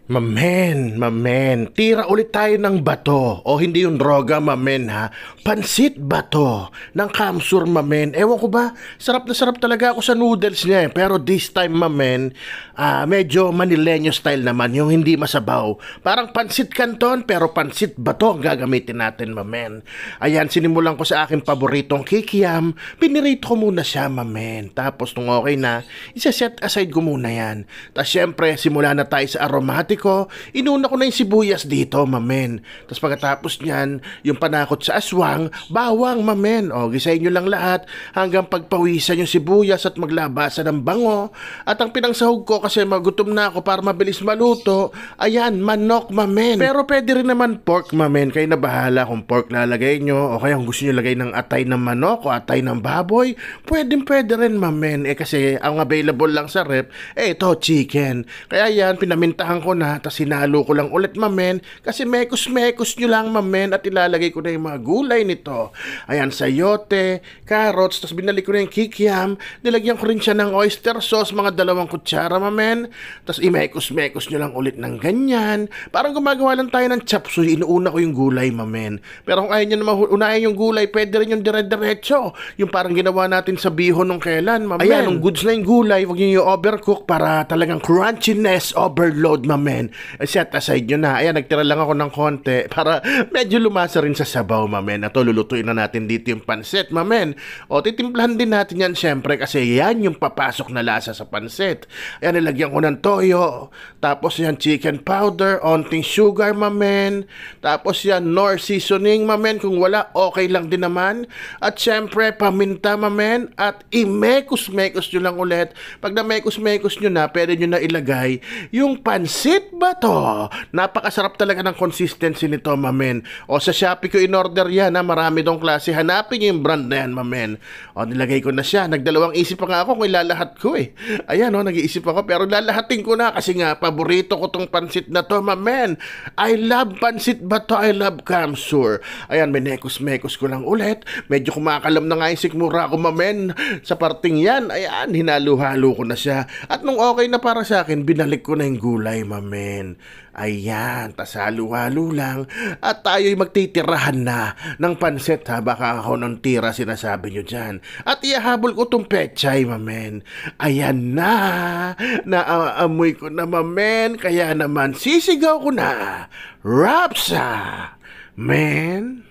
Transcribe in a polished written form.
Mamen, tira ulit tayo ng bato. O hindi yung droga, mamen ha. Pansit bato ng Kamsur, mamen. Ewan ko ba, sarap na sarap talaga ako sa noodles niya eh. Pero this time, mamen, medyo Manileño style naman, yung hindi masabaw. Parang pansit canton, pero pansit bato ang gagamitin natin, mamen. Ayan, sinimulan ko sa aking paboritong kikiam. Pinirito ko muna siya, mamen. Tapos nung okay na, isa-set aside ko muna yan. Tapos syempre, simula na tayo sa aromatic ko, inuna ko na yung sibuyas dito, mamen. Tapos pagkatapos niyan, yung panakot sa aswang, bawang, mamen. O, gisayin nyo lang lahat hanggang pagpawisan yung sibuyas at maglabasan ng bango. At ang pinangsahog ko kasi magutom na ako para mabilis maluto, ayan, manok, mamen. Pero pwede rin naman pork, mamen. Kayo na bahala kung pork lalagay nyo o kaya kung gusto nyo lagay ng atay ng manok o atay ng baboy, pwede rin, mamen. Kasi ang available lang sa rep, ito, chicken. Kaya yan, pinamintahan ko na, tapos sinalo ko lang ulit, mamen, kasi mekos-mekos nyo lang, mamen, at ilalagay ko na yung mga gulay nito. Ayan, sayote, carrots, tapos binalik ko na yung kikiam, nilagyan ko rin siya ng oyster sauce, mga 2 kutsara, mamen, tapos imekos-mekos nyo lang ulit ng ganyan. Parang gumagawa lang tayo ng chop suey, inuuna ko yung gulay, mamen. Pero kung ayaw nyo naman unahin yung gulay, pwede rin yung dire-diretso, yung parang ginawa natin sa bihon nung kailan, mamen. Ayan, nung goods na yung gulay, huwag nyo yung overcook para talagang crunchiness overload, mamen. Set aside nyo na. Ayan, nagtira lang ako ng konti para medyo lumasa rin sa sabaw, mamen. Ito, lulutuin na natin dito yung pansit, mamen. O, titimplahan din natin yan, syempre, kasi yan yung papasok na lasa sa pansit. Ayan, nilagyan ko ng toyo. Tapos yan, chicken powder, onting sugar, mamen. Tapos yan, nor seasoning, mamen. Kung wala, okay lang din naman. At syempre, paminta, mamen. At imekos-mekos nyo lang ulit. Pag na-mekos-mekos nyo na, pwede nyo na ilagay yung pansit bato. Napakasarap talaga ng consistency nito, mamen. O sa Shopee ko in-order yan, ha. Marami dong klase. Hanapin yung brand na yan, mamen. O nilagay ko na siya. Nagdalawang isip pa nga ako kung ilalahat ko eh. Ayan, o, nag-iisip ako. Pero lalahatin ko na kasi nga, paborito ko tong pansit na to, mamen. I love pansit bato. I love Kamsur. Ayan, menekos-mekos ko lang ulit. Medyo kumakalam na nga yung sikmura ko, mamen. Sa parting yan, ayan, hinalo-halo ko na siya. At nung okay na para sa akin, binalik ko na yung gulay, mamen. Ayan, tas halo-halo lang. At tayo'y magtitirahan na ng pansit, ha. Baka ako ng tira sinasabi nyo dyan. At ihahabol ko tong pechay, mamen. Ayan na. Naaamoy ko na, mamen. Kaya naman sisigaw ko na. Rapsa, men.